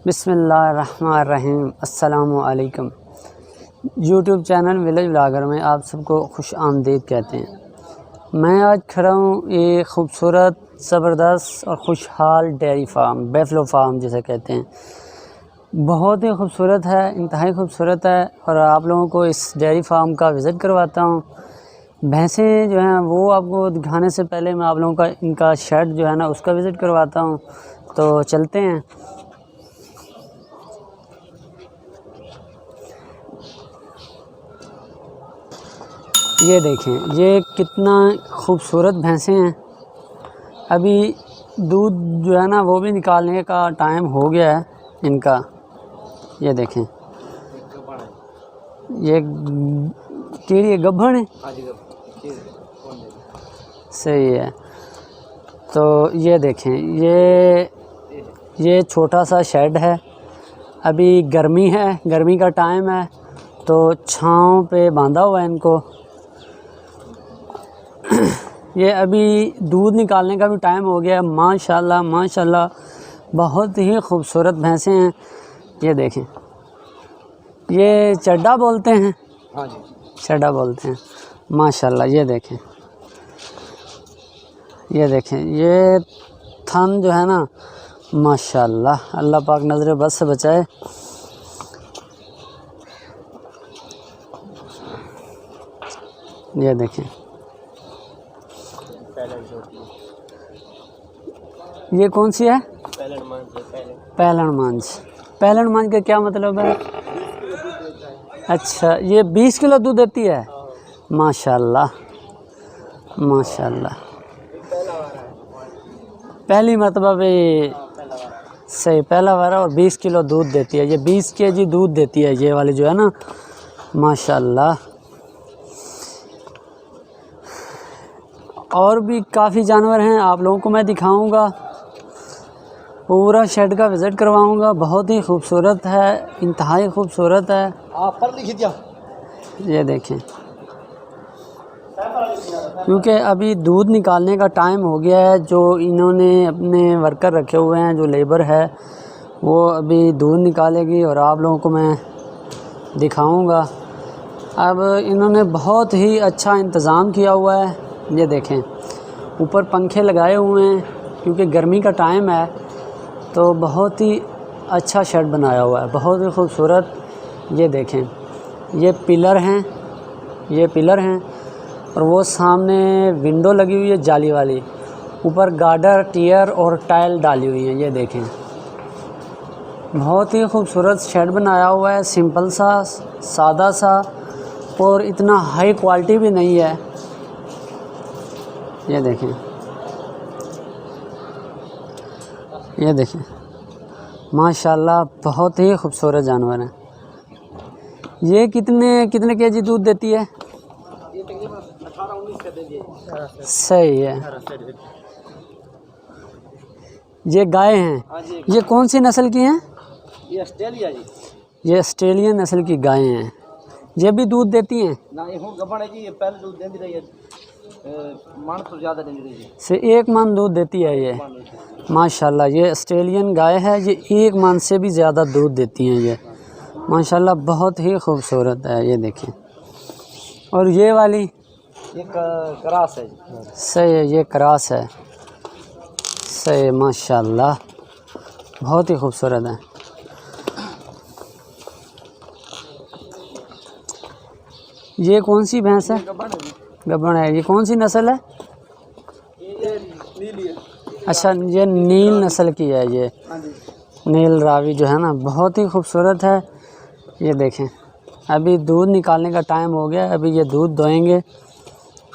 बिस्मिल्लाहिर्रहमानिर्रहीम। अस्सलामु अलैकुम। यूट्यूब चैनल विलेज व्लॉगर में आप सबको खुश आमदीद कहते हैं। मैं आज खड़ा हूँ एक ख़ूबसूरत, ज़बरदस्त और खुशहाल डेयरी फार्म, बैफलो फार्म जिसे कहते हैं। बहुत ही खूबसूरत है, इंतहाई खूबसूरत है और आप लोगों को इस डेयरी फार्म का विज़िट करवाता हूँ। भैंसें जो हैं वो आपको दिखाने से पहले मैं आप लोगों का इनका शेड जो है ना उसका विज़िट करवाता हूँ। तो चलते हैं। ये देखें, ये कितना खूबसूरत भैंसें हैं। अभी दूध जो है ना वो भी निकालने का टाइम हो गया है इनका। ये देखें, ये कीड़ी गब्भण है, सही है। तो ये देखें, ये छोटा सा शेड है। अभी गर्मी है, गर्मी का टाइम है तो छांव पे बांधा हुआ है इनको। ये अभी दूध निकालने का भी टाइम हो गया है। माशाल्लाह माशाल्लाह बहुत ही खूबसूरत भैंसें हैं। ये देखें, ये चड्डा बोलते हैं। हाँ जी, चड्डा बोलते हैं। माशाल्लाह ये देखें, ये थन जो है ना, माशाल्लाह अल्लाह पाक नज़र बद से बचाए। ये देखें, ये कौन सी है? पैलन मांझ। पैलन मांझ का क्या मतलब है? अच्छा, ये 20 किलो दूध देती है। माशाल्लाह माशाल्लाह, पहली मरतबा पे सही, पहला वारा और 20 किलो दूध देती है। ये 20 केजी दूध देती है ये वाली जो है ना, माशाल्लाह। और भी काफ़ी जानवर हैं, आप लोगों को मैं दिखाऊंगा, पूरा शेड का विज़िट करवाऊंगा। बहुत ही खूबसूरत है, इंतहाई खूबसूरत है। आप पर लिख दिया। ये देखें, क्योंकि अभी दूध निकालने का टाइम हो गया है। जो इन्होंने अपने वर्कर रखे हुए हैं, जो लेबर है वो अभी दूध निकालेगी और आप लोगों को मैं दिखाऊंगा। अब इन्होंने बहुत ही अच्छा इंतज़ाम किया हुआ है। ये देखें, ऊपर पंखे लगाए हुए हैं क्योंकि गर्मी का टाइम है, तो बहुत ही अच्छा शेड बनाया हुआ है, बहुत ही खूबसूरत। ये देखें, ये पिलर हैं और वो सामने विंडो लगी हुई है जाली वाली, ऊपर गार्डर, टियर और टाइल डाली हुई है। ये देखें, बहुत ही खूबसूरत शेड बनाया हुआ है, सिंपल सा, सादा सा, और इतना हाई क्वालिटी भी नहीं है। ये देखें, माशाल्लाह बहुत ही खूबसूरत जानवर है। ये कितने केजी दूध देती है? ये तकरीबन 18-19 का देती है। सही है। ये गाय हैं, ये कौन सी नस्ल की हैं? ये ऑस्ट्रेलिया जी। ये ऑस्ट्रेलियन नस्ल की गायें हैं। ये भी दूध देती हैं? ना, ये गबन है जी, ये पहले दूध देती रही है, मन तो ज़्यादा देती रही है, से 1 मन दूध देती है ये। माशाल्लाह, ये ऑस्ट्रेलियन गाय है, ये 1 मन से भी ज़्यादा दूध देती हैं ये। माशाल्लाह बहुत ही खूबसूरत है। ये देखें, और ये वाली एक क्रॉस है। सही है, ये क्रॉस है, सही है। माशाल्लाह बहुत ही खूबसूरत है। ये कौन सी भैंस है? गब्बन है। ये कौन सी नस्ल है? नीली है। अच्छा, ये नील नस्ल की है। ये नील रावी जो है ना, बहुत ही खूबसूरत है। ये देखें, अभी दूध निकालने का टाइम हो गया, अभी ये दूध दोएंगे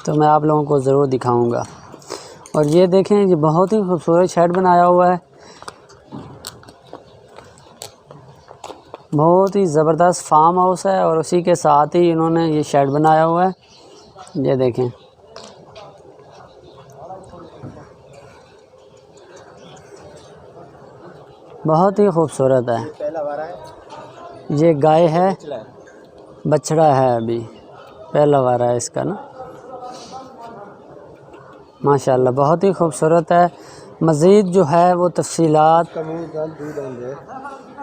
तो मैं आप लोगों को ज़रूर दिखाऊंगा। और ये देखें, ये बहुत ही खूबसूरत शेड बनाया हुआ है, बहुत ही ज़बरदस्त फार्म हाउस है और उसी के साथ ही इन्होंने ये शेड बनाया हुआ है। ये देखें, बहुत ही खूबसूरत है। ये गाय है, बछड़ा है, अभी पहला वारा है इसका ना। माशाल्लाह बहुत ही खूबसूरत है। मज़ीद जो है वो तफसीलात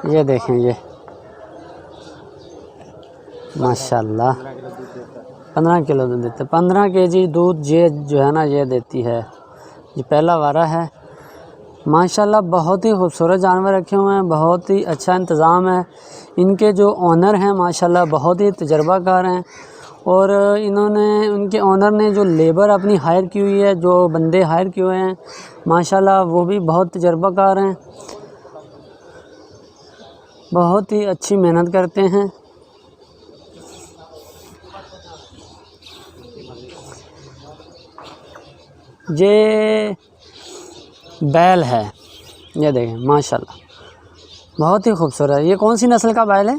ये देखें, ये माशाल्लाह 15 किलो दूध देते, 15 केजी दूध ये जो है ना ये देती है। ये पहला वारा है माशाल्लाह। बहुत ही खूबसूरत जानवर रखे हुए हैं, बहुत ही अच्छा इंतज़ाम है। इनके जो ओनर हैं माशाल्लाह बहुत ही तजर्बाकार हैं, और इन्होंने उनके ओनर ने जो लेबर अपनी हायर की हुई है, जो बंदे हायर किए हुए हैं माशाल्लाह वो भी बहुत तजर्बाकार हैं, बहुत ही अच्छी मेहनत करते हैं। ये बैल है, ये देखें माशाल्लाह बहुत ही खूबसूरत। ये कौन सी नस्ल का बैल है?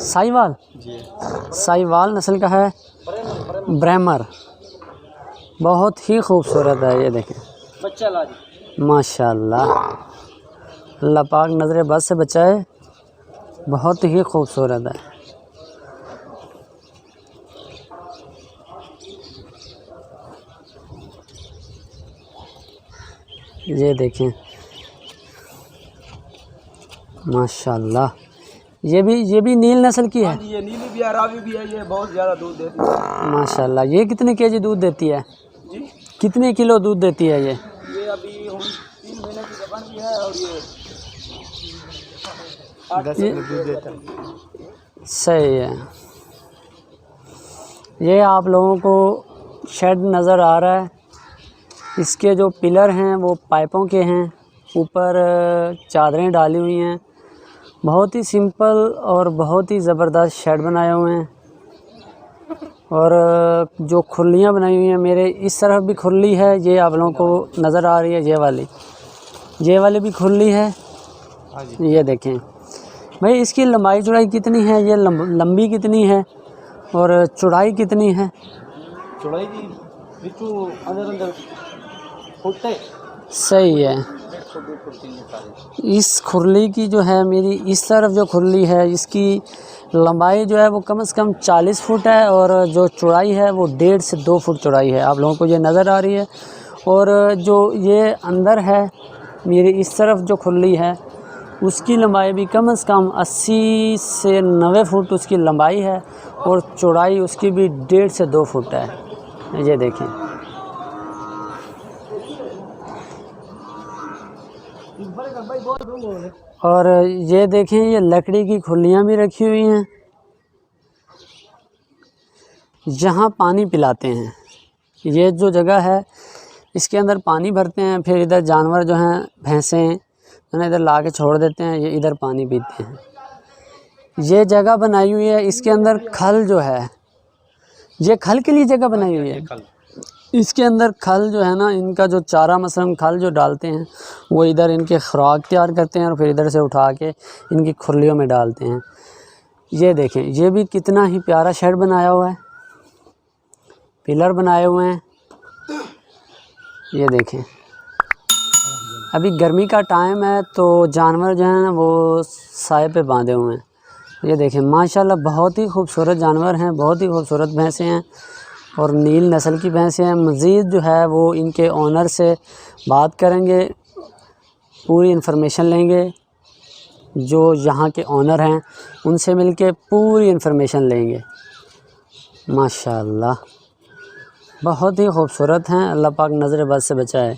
साहिवाल। साहिवाल नस्ल का है, ब्रेमर, बहुत ही खूबसूरत है। ये देखें माशाल्लाह, अल्लाह पाक नज़र बद से बचाए, बहुत ही खूबसूरत है। ये देखें माशाल्लाह, ये भी नील नस्ल की है। ये नीली भी है, रावी भी है, ये बहुत ज़्यादा दूध देती है माशाल्लाह। ये कितने केजी दूध देती है जी? कितने किलो दूध देती है? ये अभी हम 3 महीने की जबान भी है, और ये 8 किलो दूध देता है। सही है। ये आप लोगों को शेड नज़र आ रहा है, इसके जो पिलर हैं वो पाइपों के हैं, ऊपर चादरें डाली हुई हैं। बहुत ही सिंपल और बहुत ही ज़बरदस्त शेड बनाए हुए हैं, और जो खुरलियाँ बनाई हुई हैं मेरे इस तरफ भी खुरली है, ये आप लोगों को नज़र आ रही है। ये वाली भी खुरली है। ये देखें भाई, इसकी लंबाई चौड़ाई कितनी है? ये लंबी कितनी है और चौड़ाई कितनी है? चौड़ाई की बिल्कुल अंदर फुट है। सही है। इस खुरली की जो है, मेरी इस तरफ जो खुरली है, इसकी लंबाई जो है वो कम से कम 40 फुट है, और जो चौड़ाई है वो 1.5 से 2 फुट चौड़ाई है। आप लोगों को ये नज़र आ रही है। और जो ये अंदर है मेरी इस तरफ जो खुरली है, उसकी लंबाई भी कम से कम 80 से 90 फुट उसकी लंबाई है, और चौड़ाई उसकी भी 1.5 से 2 फुट है। ये देखें और ये देखें, ये लकड़ी की खुलियाँ भी रखी हुई हैं, जहाँ पानी पिलाते हैं। ये जो जगह है इसके अंदर पानी भरते हैं, फिर इधर जानवर जो हैं भैंसें जो है इधर ला के छोड़ देते हैं, ये इधर पानी पीते हैं। ये जगह बनाई हुई है, इसके अंदर खल जो है, ये खल के लिए जगह बनाई हुई है। इसके अंदर खल जो है ना, इनका जो चारा मसलन खल जो डालते हैं वो इधर इनके खुराक तैयार करते हैं, और फिर इधर से उठा के इनकी खुरलियों में डालते हैं। ये देखें, ये भी कितना ही प्यारा शेड बनाया हुआ है, पिलर बनाए हुए हैं। ये देखें, अभी गर्मी का टाइम है तो जानवर जो हैं वो साए पे बांधे हुए हैं। ये देखें माशाल्लाह, बहुत ही खूबसूरत जानवर हैं, बहुत ही खूबसूरत भैंसें हैं, और नील नस्ल की भैंसें हैं। मज़ीद जो है वो इनके ओनर से बात करेंगे, पूरी इन्फॉर्मेशन लेंगे, जो यहाँ के ओनर हैं उनसे मिलके पूरी इन्फॉर्मेशन लेंगे। माशाल्लाह बहुत ही खूबसूरत हैं, अल्लाह पाक नज़र बद से बचाए।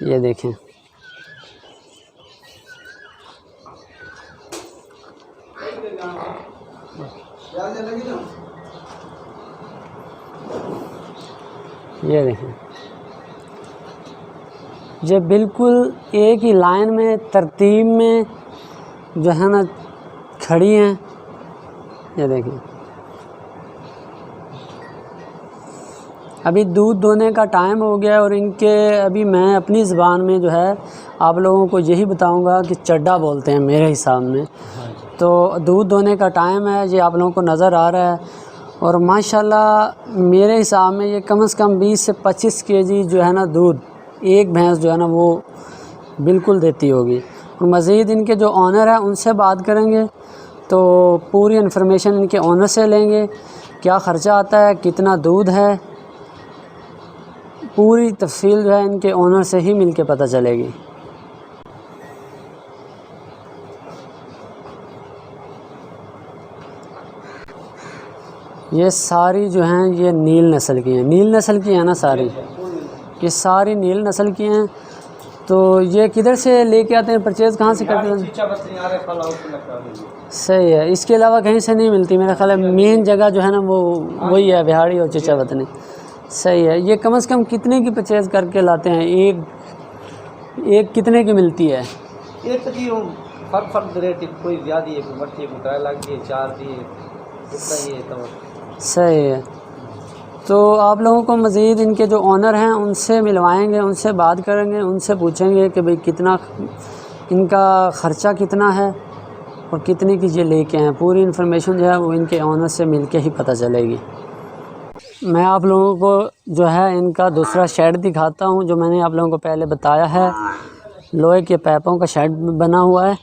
ये देखें, ये देखें, ये बिल्कुल एक ही लाइन में तरतीब में जो है ना खड़ी हैं। ये देखें, अभी दूध दोने का टाइम हो गया, और इनके अभी मैं अपनी ज़बान में जो है आप लोगों को यही बताऊंगा कि चड्डा बोलते हैं मेरे हिसाब में। तो दूध दोने का टाइम है, ये आप लोगों को नज़र आ रहा है। और माशाल्लाह मेरे हिसाब में ये कम से कम 20 से 25 केजी जो है ना दूध एक भैंस जो है ना वो बिल्कुल देती होगी। और मज़ीद इनके जो ऑनर हैं उनसे बात करेंगे, तो पूरी इन्फॉर्मेशन इनके ऑनर से लेंगे, क्या ख़र्चा आता है, कितना दूध है, पूरी तफसील जो है इनके ओनर से ही मिल के पता चलेगी। ये सारी जो हैं ये नील नस्ल की हैं, नील नस्ल की हैं ना सारी, ये सारी नील नस्ल की हैं। तो ये किधर से लेके आते हैं, परचेज़ कहाँ से करते हैं? सही है, इसके अलावा कहीं से नहीं मिलती मेरा ख्याल है। मेन जगह जो है ना वो वही है, बिहाड़ी और चिचा वतनी। सही है। ये कम से कम कितने की परचेज़ करके लाते हैं? एक कितने की मिलती है? एक की फर्क रेट, कोई ज़्यादा है, कोई मट्टी को किराया लग गई 4 दिए इतना ही है तो। सही है। तो आप लोगों को मज़ीद इनके जो ओनर हैं उनसे मिलवाएंगे, उनसे बात करेंगे, उनसे पूछेंगे कि भाई कितना इनका ख़र्चा कितना है और कितने की ये लेके हैं। पूरी इन्फॉर्मेशन जो है वो इनके ओनर से मिलके ही पता चलेगी। मैं आप लोगों को जो है इनका दूसरा शेड दिखाता हूँ, जो मैंने आप लोगों को पहले बताया है। लोहे के पैपों का शेड बना हुआ है,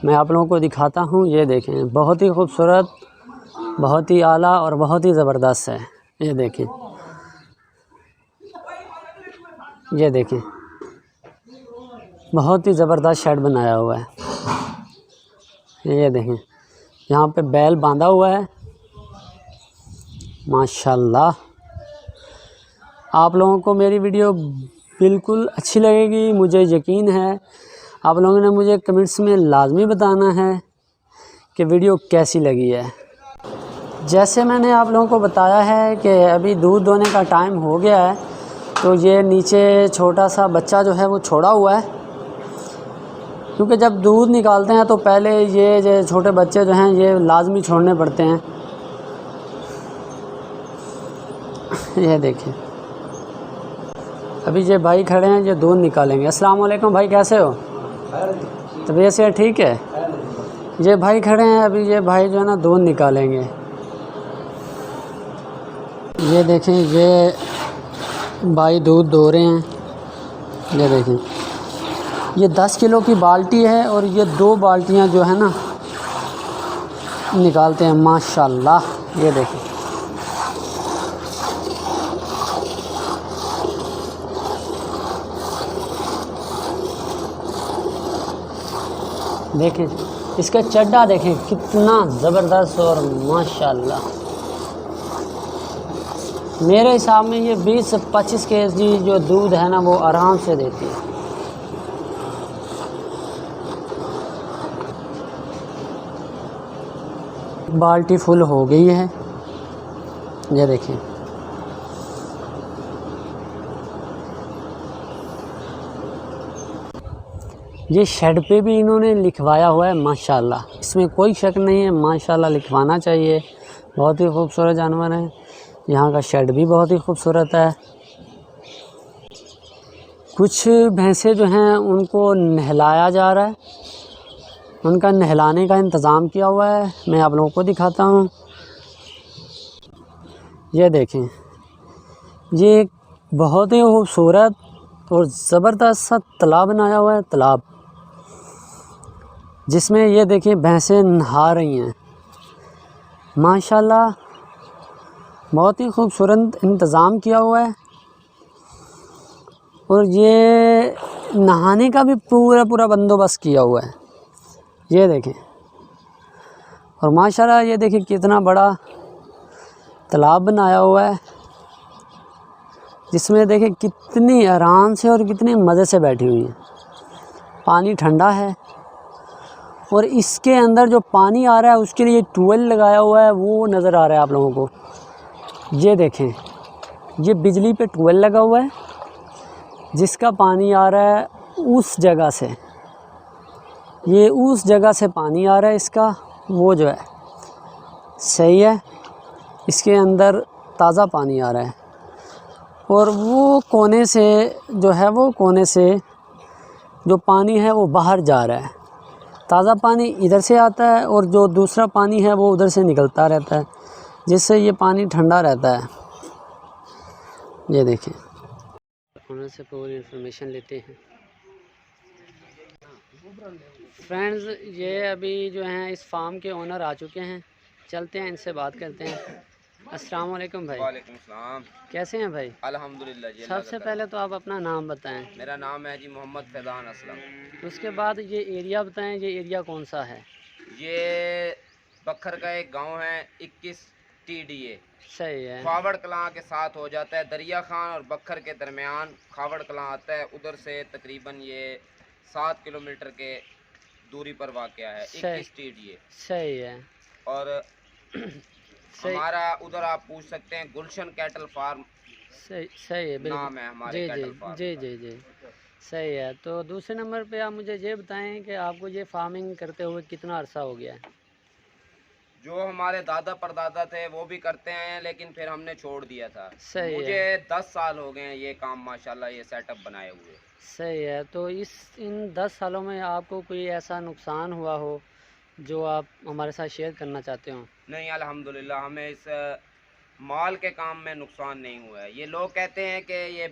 मैं आप लोगों को दिखाता हूँ। ये देखें, बहुत ही खूबसूरत, बहुत ही आला और बहुत ही ज़बरदस्त है। ये देखें, ये देखें, बहुत ही ज़बरदस्त शेड बनाया हुआ है। ये देखें, यहाँ पे बैल बांधा हुआ है माशाल्लाह। आप लोगों को मेरी वीडियो बिल्कुल अच्छी लगेगी, मुझे यकीन है। आप लोगों ने मुझे कमेंट्स में लाजमी बताना है कि वीडियो कैसी लगी है। जैसे मैंने आप लोगों को बताया है कि अभी दूध दोने का टाइम हो गया है, तो ये नीचे छोटा सा बच्चा जो है वो छोड़ा हुआ है, क्योंकि जब दूध निकालते हैं तो पहले ये जो छोटे बच्चे जो हैं ये लाजमी छोड़ने पड़ते हैं। ये देखिए, अभी ये भाई खड़े हैं, ये दूध निकालेंगे। अस्सलाम वालेकुम भाई, कैसे हो? तबीयत से ठीक है? ये भाई खड़े हैं, अभी ये भाई जो है ना दूध निकालेंगे। ये देखें, ये भाई दूध दो रहे हैं। ये देखें, ये 10 किलो की बाल्टी है और ये 2 बाल्टियां जो है ना निकालते हैं माशाल्लाह। ये देखें, देखें इसका चड्डा देखें कितना ज़बरदस्त और माशाल्लाह। मेरे हिसाब में ये 20 से 25 केजी जो दूध है ना वो आराम से देती है। बाल्टी फुल हो गई है, ये देखें। ये शेड पे भी इन्होंने लिखवाया हुआ है माशाल्लाह, इसमें कोई शक नहीं है, माशाल्लाह लिखवाना चाहिए। बहुत ही खूबसूरत जानवर है। यहाँ का शेड भी बहुत ही खूबसूरत है। कुछ भैंसें जो हैं उनको नहलाया जा रहा है, उनका नहलाने का इंतज़ाम किया हुआ है। मैं आप लोगों को दिखाता हूँ। ये देखें, ये बहुत ही खूबसूरत और ज़बरदस्त सा तालाब बनाया हुआ है, तालाब जिसमें ये देखिए भैंसें नहा रही हैं माशाल्लाह। बहुत ही खूबसूरत इंतज़ाम किया हुआ है और ये नहाने का भी पूरा बंदोबस्त किया हुआ है। ये देखें, और माशाल्लाह ये देखिए कितना बड़ा तालाब बनाया हुआ है, जिसमें देखिए कितनी आराम से और कितने मज़े से बैठी हुई है। पानी ठंडा है और इसके अंदर जो पानी आ रहा है उसके लिए ट्यूबवेल लगाया हुआ है, वो नज़र आ रहा है आप लोगों को। ये देखें, ये बिजली पे ट्यूबवेल लगा हुआ है जिसका पानी आ रहा है उस जगह से। ये उस जगह से पानी आ रहा है इसका, वो जो है सही है। इसके अंदर ताज़ा पानी आ रहा है और वो कोने से जो है, वो कोने से जो पानी है वो बाहर जा रहा है। ताज़ा पानी इधर से आता है और जो दूसरा पानी है वो उधर से निकलता रहता है, जिससे ये पानी ठंडा रहता है। ये देखिए, उनसे पूरी इन्फॉर्मेशन लेते हैं। फ्रेंड्स, ये अभी जो हैं इस फार्म के ओनर आ चुके हैं, चलते हैं इनसे बात करते हैं। अस्सलाम वालेकुम भाई। वालेकुम सलाम। कैसे हैं भाई? अल्हम्दुलिल्लाह जी, अल्लाह का सबसे करम। पहले तो आप अपना नाम बताएं। मेरा नाम है जी मोहम्मद फैज़ान असलम। उसके बाद ये एरिया बताएं, ये एरिया कौन सा है? ये बखर का एक गांव है, 21 TDA सही है। खावड़ कलां के साथ हो जाता है। दरिया खान और बखर के दरमियान खावड़ कलां आता है। उधर से तकरीबन ये 7 किलोमीटर के दूरी पर वाक़या है, सही 21 TDA। सही है। और सही हमारा उधर आप पूछ सकते हैं, गुलशन कैटल फार्म सही सही है, बिल्कुल। नाम है हमारे जी जी कैटल फार्म जी का। जी जी। सही है। तो दूसरे नंबर पे आप मुझे ये बताएं कि आपको ये फार्मिंग करते हुए कितना अरसा हो गया है? जो हमारे दादा परदादा थे वो भी करते हैं, लेकिन फिर हमने छोड़ दिया था। सही है। मुझे 10 साल हो गए हैं ये काम माशाल्लाह ये सेटअप बनाए हुए। सही है। तो इन 10 सालों में आपको कोई ऐसा नुकसान हुआ हो जो आप हमारे साथ शेयर करना चाहते हो? नहीं, अल्हम्दुलिल्लाह हमें इस माल के काम में नुकसान नहीं हुआ है। ये लोग कहते हैं कि ये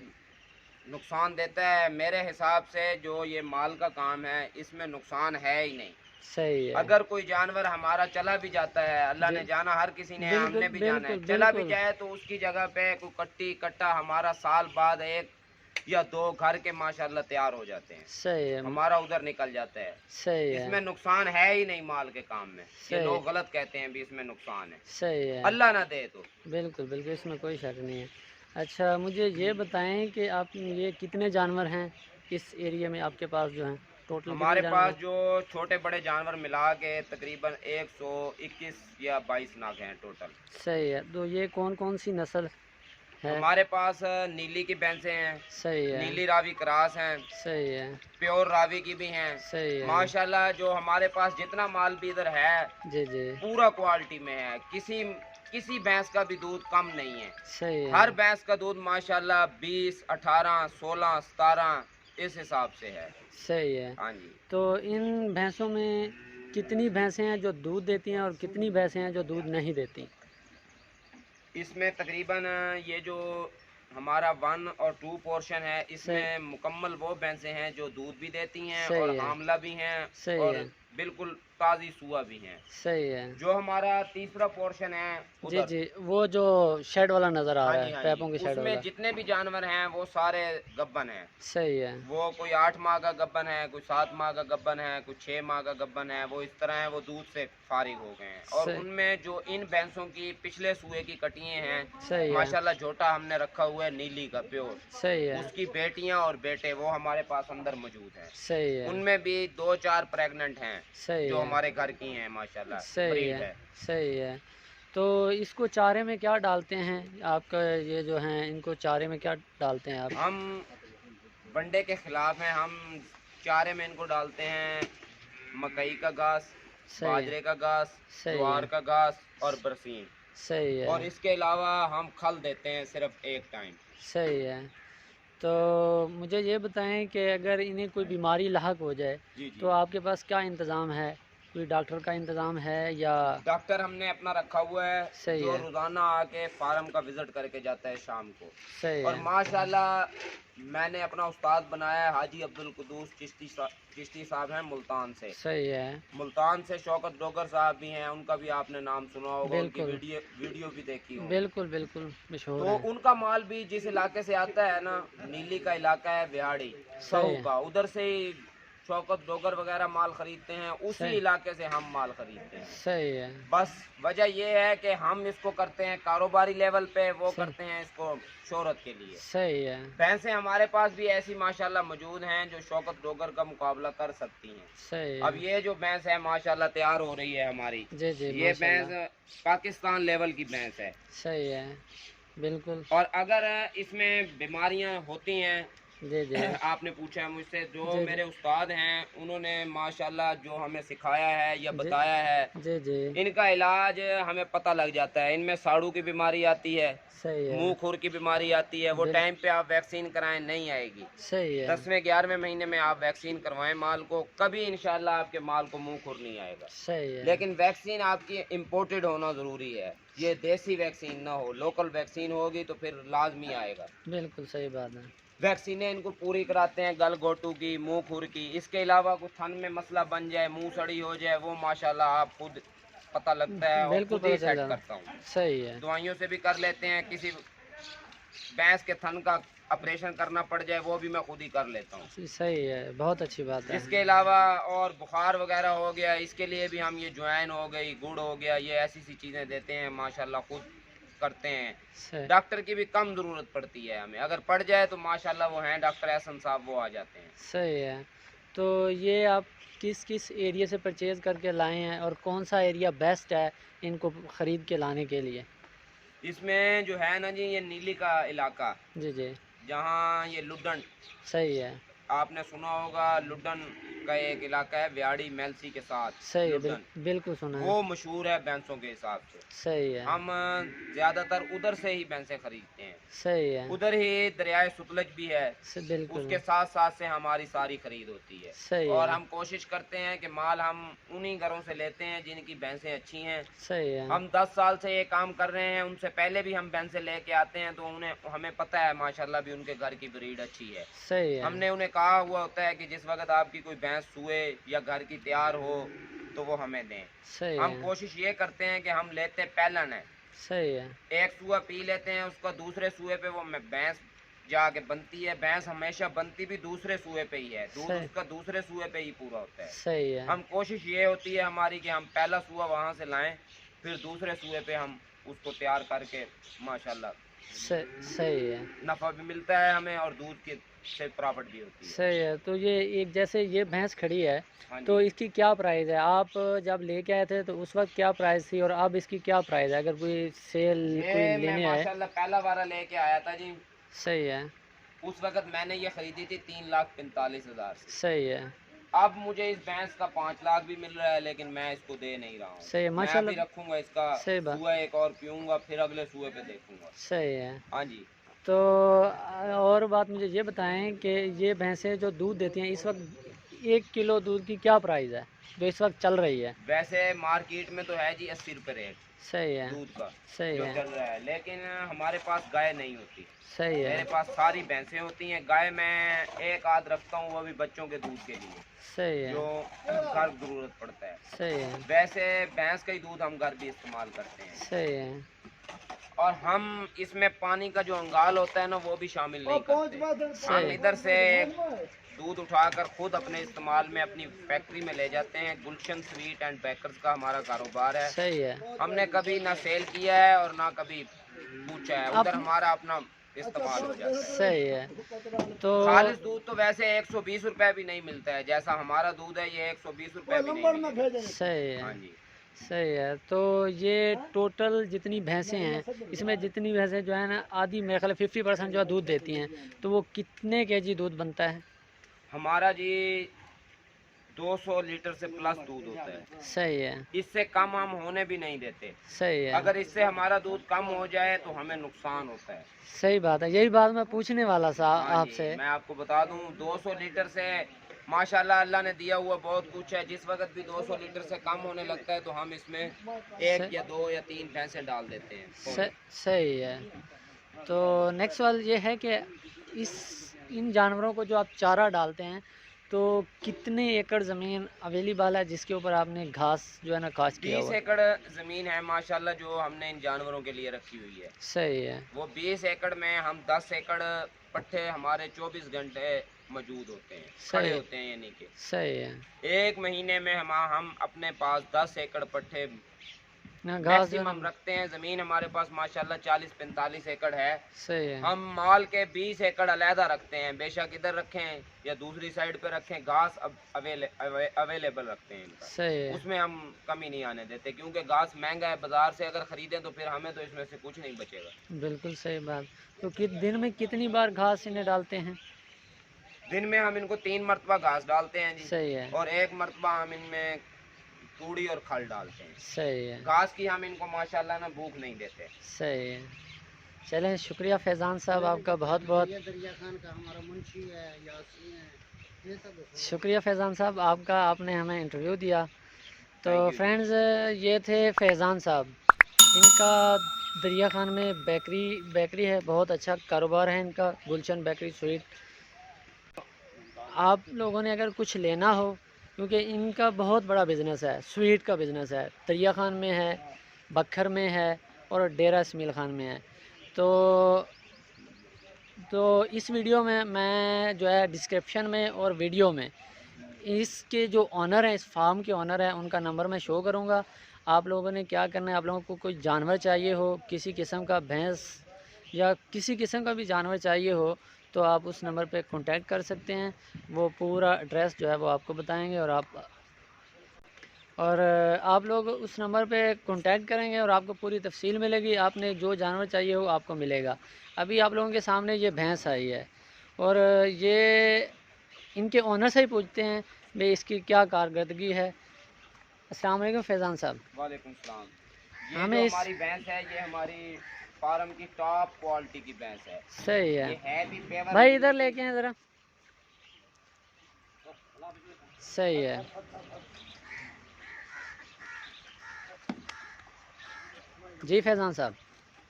नुकसान देता है, मेरे हिसाब से जो ये माल का काम है इसमें नुकसान है ही नहीं। सही है। अगर कोई जानवर हमारा चला भी जाता है, अल्लाह जी ने जाना, हर किसी ने, बिल्कुल हमने भी जाना है, बिल्कुल चला भी बिल्कुल। जाए तो उसकी जगह पे कोई कट्टी कट्टा हमारा साल बाद एक या दो घर के माशाल्लाह तैयार हो जाते हैं, सही है। हमारा उधर निकल जाता है। सही है। इसमें नुकसान है ही नहीं माल के काम में। ये सही लोग गलत कहते हैं भी इसमें नुकसान है, सही है। अल्लाह ना दे तो। बिल्कुल बिल्कुल, इसमें कोई शक नहीं है। अच्छा, मुझे ये बताएं कि आप ये कितने जानवर हैं इस एरिया में आपके पास जो हैं? टोटल कितने हमारे जानवर पास हैं? जो छोटे बड़े जानवर मिला के तकरीबन 121 या 22 नाग हैं टोटल। सही है। तो ये कौन कौन सी नस्ल है? हमारे पास नीली की भैंसें हैं, सही है। नीली रावी क्रास हैं, सही है। प्योर रावी की भी हैं। सही है। माशाल्लाह जो हमारे पास जितना माल भी इधर है जी जी। पूरा क्वालिटी में है। किसी किसी भैंस का भी दूध कम नहीं है। सही है। हर भैंस का दूध माशाल्लाह 20, 18, 16, 17 इस हिसाब से है। सही है। हाँ जी। तो इन भैंसों में कितनी भैंसें हैं जो दूध देती हैं और कितनी भैंसें हैं जो दूध नहीं देती? इसमें तकरीबन ये जो हमारा 1 और 2 पोर्शन है, इसमें मुकम्मल वो भैंसें हैं जो दूध भी देती हैं सही और है। हामला भी हैं सही और है। बिल्कुल ताज़ी सुआ भी हैं। सही है। जो हमारा तीसरा पोर्शन है जी उधर, जी, वो जो शेड वाला नज़र आ हाँ रहा जी है, हाँ जी, पैपों के शेड उसमें वाला। जितने भी जानवर हैं वो सारे गब्बन हैं। सही है। वो कोई 8 माह का गब्बन है, कोई 7 माह का गब्बन है, कोई 6 माह का गब्बन है। वो इस तरह है, वो दूध से फारिग हो गए हैं। और सही उनमें जो इन भैंसों की पिछले सूए की कटियाँ हैं, सही है। माशाल्लाह झोटा हमने रखा हुआ है नीली का प्योर। सही है। उसकी बेटियां और बेटे वो हमारे पास अंदर मौजूद हैं। सही है। उनमें भी 2-4 प्रेग्नेंट हैं सही जो है। हमारे घर की हैं माशाल्लाह, सही ब्रीड है। है। सही है। तो इसको चारे में क्या डालते हैं? आपका ये जो हैं इनको चारे में क्या डालते हैं आप? हम वनडे के खिलाफ हैं। हम चारे में इनको डालते हैं मकई का घास, सही है। बाजरे का घास, सही ज्वार है। का घास और बरसीन। सही है। और इसके अलावा हम खल देते हैं सिर्फ एक टाइम। सही है। तो मुझे ये बताएं कि अगर इन्हें कोई बीमारी लाहक हो जाए जी तो जी। आपके पास क्या इंतज़ाम है? कोई डॉक्टर का इंतज़ाम है या? डॉक्टर हमने अपना रखा हुआ है सही जो है। रोज़ाना आके फार्म का विज़िट करके जाता है शाम को। सही और है। माशाल्लाह मैंने अपना उस्ताद बनाया है हाजी अब्दुल कुदूस चिश्ती साहब हैं मुल्तान से। सही है। मुल्तान से शौकत डोगर साहब भी हैं, उनका भी आपने नाम सुना होगा, उनकी बिल्कुल वीडियो भी देखी होगी। बिल्कुल बिल्कुल मशहूर तो है। उनका माल भी जिस इलाके से आता है ना, नीली का इलाका है बिहाड़ी सही सहू है। का, उधर से ही शौकत डोगर वगैरह माल खरीदते हैं, उसी सही इलाके से हम माल खरीदते हैं। सही है। बस वजह यह है कि हम इसको करते हैं कारोबारी लेवल पे, वो सही करते हैं इसको शोहरत के लिए। सही है। भैंसें हमारे पास भी ऐसी माशाल्लाह मौजूद हैं जो शौकत डोगर का मुकाबला कर सकती हैं। सही है। अब ये जो भैंस है माशाल्लाह तैयार हो रही है हमारी, जी जी ये माशाल्लाह। भैंस पाकिस्तान लेवल की भैंस है। सही है। बिल्कुल। और अगर इसमें बीमारियां होती हैं, जी जी आपने पूछा है मुझसे, जो जी मेरे उस्ताद हैं उन्होंने माशाल्लाह जो हमें सिखाया है या जी बताया है, जी जी। इनका इलाज हमें पता लग जाता है। इनमें साड़ू की बीमारी आती है, सही है। मुंह खुर की बीमारी आती है, वो बिल टाइम पे आप वैक्सीन कराएं नहीं आएगी। सही है। 10वें 11वें महीने में आप वैक्सीन करवाएं माल को, कभी इंशाल्लाह आपके माल को मुंह खुर नहीं आएगा। सही है। लेकिन वैक्सीन आपकी इम्पोर्टेड होना ज़रूरी है, ये देसी वैक्सीन ना हो, लोकल वैक्सीन होगी तो फिर लाजमी आएगा। बिल्कुल सही बात है। वैक्सीनें इनको पूरी कराते हैं, गल घोटू की, मुंह खुर की। इसके अलावा कुछ थन में मसला बन जाए, मुंह सड़ी हो जाए, वो माशाल्लाह आप खुद पता लगता है और बिल्कुल खुद ही पता चल सेट जाता। करता हूँ। सही है। दवाइयों से भी कर लेते हैं, किसी भैंस के थन का ऑपरेशन करना पड़ जाए वो भी मैं खुद ही कर लेता हूँ। सही है, बहुत अच्छी बात है। इसके अलावा और बुखार वगैरह हो गया, इसके लिए भी हम ये ज्वाइन हो गई, गुड़ हो गया, ये ऐसी सी चीज़ें देते हैं, माशाल्लाह खुद करते हैं। सही डॉक्टर की भी कम ज़रूरत पड़ती है हमें, अगर पड़ जाए तो माशाल्लाह वो हैं डॉक्टर एहसन साहब, वो आ जाते हैं। सही है। तो ये आप किस किस एरिया से परचेज़ करके लाए हैं और कौन सा एरिया बेस्ट है इनको ख़रीद के लाने के लिए? इसमें जो है ना जी, ये नीली का इलाका, जी, जी। जहाँ ये लुडन, सही है। आपने सुना होगा, लुडन का एक इलाका है व्याड़ी मेलसी के साथ, सही है, लुडन, बिल्कुल सुना है। वो मशहूर है भैंसों के हिसाब से। सही है। हम ज़्यादातर उधर से ही भैंसें खरीदते हैं। सही है। उधर ही दरियाए सतलज भी है, बिल्कुल। उसके साथ साथ से हमारी सारी खरीद होती है। सही और है। हम कोशिश करते हैं कि माल हम उन्हीं घरों से लेते हैं जिनकी भैंसें अच्छी हैं। सही है। हम 10 साल से ये काम कर रहे हैं, उनसे पहले भी हम भैंसें लेके आते हैं, तो उन्हें हमें पता है माशाल्लाह भी उनके घर की ब्रीड अच्छी है। सही है। हमने उन्हें कहा हुआ होता है कि जिस वक्त आपकी कोई भैंस सूए या घर की तैयार हो तो वो हमें दें। सही हम है। कोशिश ये करते हैं कि हम लेते पहलन है, सही है। एक सूआ पी लेते हैं, उसका दूसरे सूए पे वो भैंस जाके बनती है। भैंस हमेशा बनती भी दूसरे सूए पे ही है, दूध सही। उसका दूसरे सूए पे ही पूरा होता है। सही है। हम कोशिश ये होती है हमारी कि हम पहला सूआ वहाँ से लाएं, फिर दूसरे सूए पे हम उसको तैयार करके माशाल्लाह सही है। नफ़ा भी मिलता है हमें और दूध के से प्रॉफिट भी होती है। सही है। तो ये एक जैसे ये भैंस खड़ी है, हाँ तो जी। इसकी क्या प्राइस है? आप जब लेके आए थे तो उस वक्त क्या प्राइस थी और अब इसकी क्या प्राइस है, अगर कोई कोई ये मैं लेने आए? माशाल्लाह पहला वारा लेके आया था जी, सही है। उस वक्त मैंने ये खरीदी थी 3,45,000 से। सही है। अब मुझे इस भैंस का 5 लाख भी मिल रहा है, लेकिन मैं इसको दे नहीं रहा हूँ। सही है, मैं अभी माशाल्लाह। रखूंगा इसका, सही बात। सुबह एक और पीऊंगा, फिर अगले सुबह पे देखूंगा। सही है। हाँ जी। तो और बात मुझे ये बताएं कि ये भैंसें जो दूध देती हैं इस वक्त 1 किलो दूध की क्या प्राइस है जो इस वक्त चल रही है? वैसे मार्केट में तो है जी 80 रुपये रेट सही है। दूध का, सही जो है। चल रहा है, लेकिन हमारे पास गाय नहीं होती। सही है। मेरे पास सारी भैंसें होती हैं, गाय मैं एक आध रखता हूँ, वो भी बच्चों के दूध के लिए, सही है। जो घर ज़रूरत पड़ता है। सही है। वैसे भैंस का ही दूध हम घर भी इस्तेमाल करते हैं। सही है। और हम इसमें पानी का जो अंगाल होता है ना, वो भी शामिल नहीं करते। हम इधर से दूध उठाकर खुद अपने इस्तेमाल में अपनी फैक्ट्री में ले जाते हैं। गुलशन स्वीट एंड बेकर्स का हमारा कारोबार है। सही है। हमने कभी ना सेल किया है और ना कभी पूछा है, उधर हमारा अपना इस्तेमाल हो जाता है। सही है। तो खालिस दूध तो वैसे 120 रुपए भी नहीं मिलता है, जैसा हमारा दूध है ये 120 रुपए भी नहीं मिलता। सही हाँ है। जी। सही है। तो ये टोटल जितनी भैंसें हैं इसमें जितनी भैंसें जो है ना आधी मेरे ख्याल 50% जो है दूध देती हैं, तो वो कितने केजी दूध बनता है? हमारा जी 200 लीटर से प्लस दूध होता है। सही है। इससे कम हम होने भी नहीं देते। सही है। अगर इससे हमारा दूध कम हो जाए तो हमें नुकसान होता है। सही बात है, यही बात मैं पूछने वाला था हाँ जी, आपसे। मैं आपको बता दूं 200 लीटर से माशाल्लाह अल्लाह ने दिया हुआ बहुत कुछ है। जिस वक्त भी 200 लीटर से कम होने लगता है तो हम इसमें एक या 2 या 3 भैंसें डाल देते हैं। सही है। तो नेक्स्ट सवाल ये है कि इन जानवरों को जो आप चारा डालते हैं तो कितने एकड़ ज़मीन अवेलेबल है जिसके ऊपर आपने घास जो है ना काश किया 20 हुआ? एकड़ ज़मीन है माशाल्लाह जो हमने इन जानवरों के लिए रखी हुई है। सही है। वो 20 एकड़ में हम 10 एकड़ पट्ठे हमारे 24 घंटे मौजूद होते हैं, खड़े होते हैं, यानी कि सही है। एक महीने में हम अपने पास 10 एकड़ पट्ठे ना घास जो मैक्सिमम रखते हैं। ज़मीन हमारे पास माशाल्लाह 40-45 एकड़ है। सही है। हम माल के 20 एकड़ अलहदा रखते हैं, बेशक इधर रखें या दूसरी साइड पे रखें, घास अब अवेलेबल रखते हैं इनका। सही है। उसमें हम कमी नहीं आने देते, क्योंकि घास महंगा है, बाज़ार से अगर ख़रीदें तो फिर हमें तो इसमें से कुछ नहीं बचेगा। बिल्कुल सही बात। तो दिन में कितनी बार घास इन्हें डालते हैं? दिन में हम इनको 3 मरतबा घास डालते हैं जी, सही है। और 1 मरतबा हम इनमें तूड़ी और खल डालते हैं। सही है। घास की हम इनको माशाल्लाह ना भूख नहीं देते। सही है। चलें, शुक्रिया फैज़ान साहब आपका बहुत बहुत। शुक्रिया फैज़ान साहब आपका, आपने हमें इंटरव्यू दिया। तो फ्रेंड्स ये थे फैज़ान साहब, इनका दरिया खान में बेकरी है, बहुत अच्छा कारोबार है इनका, गुलशन बेकरी स्वीट। आप लोगों ने अगर कुछ लेना हो क्योंकि इनका बहुत बड़ा बिज़नेस है, स्वीट का बिज़नेस है। दरिया खान में है, बखर में है और डेरा इसमाइल खान में है। तो इस वीडियो में मैं जो है डिस्क्रिप्शन में और वीडियो में इसके जो ऑनर हैं, इस फार्म के ऑनर हैं, उनका नंबर मैं शो करूँगा। आप लोगों ने क्या करना है, आप लोगों को कोई जानवर चाहिए हो, किसी किस्म का भैंस या किसी किस्म का भी जानवर चाहिए हो, तो आप उस नंबर पे कांटेक्ट कर सकते हैं। वो पूरा एड्रेस जो है वो आपको बताएंगे और आप लोग उस नंबर पे कांटेक्ट करेंगे और आपको पूरी तफसील मिलेगी। आपने जो जानवर चाहिए हो आपको मिलेगा। अभी आप लोगों के सामने ये भैंस आई है और ये इनके ऑनर से ही पूछते हैं भाई इसकी क्या कारकर्दगी है। अस्सलाम वालेकुम फैज़ान साहब। वालेकुम सलाम। ये हमें जो इस हमारी भैंस है ये हमारी फार्म की टॉप क्वालिटी की भैंस है। सही ये है है भी पेवर भाई, इधर लेके हैं ज़रा। सही है, जी फैज़ान साहब।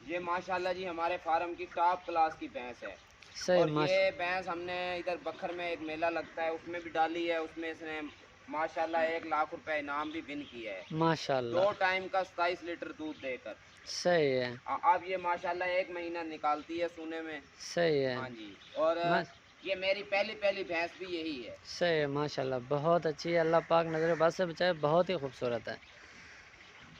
ये माशाल्लाह जी हमारे फार्म की टॉप क्लास की भैंस है। सही और ये भैंस हमने इधर बखर में एक मेला लगता है उसमें भी डाली है। उसमें इसने माशाल्लाह 1 लाख रुपए इनाम भी विन किया है, 2 माशाल्लाह। टाइम का 27 लीटर दूध देकर। सही है, अब ये माशाल्लाह 1 महीना निकालती है सोने में। सही है। हाँ जी। और ये मेरी पहली भैंस भी यही है। सही है, माशाल्लाह बहुत अच्छी है। अल्लाह पाक नज़र बद से बचाए, बहुत ही खूबसूरत है।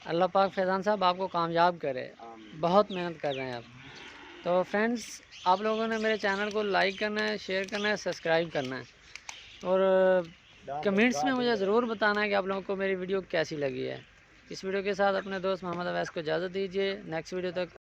अल्लाह पाक फैज़ान साहब आपको कामयाब करे, बहुत मेहनत कर रहे हैं आप। तो फ्रेंड्स, आप लोगों ने मेरे चैनल को लाइक करना है, शेयर करना है, सब्सक्राइब करना है और कमेंट्स में मुझे ज़रूर बताना है कि आप लोगों को मेरी वीडियो कैसी लगी है। इस वीडियो के साथ अपने दोस्त मोहम्मद अवैस को इजाज़त दीजिए। नेक्स्ट वीडियो तक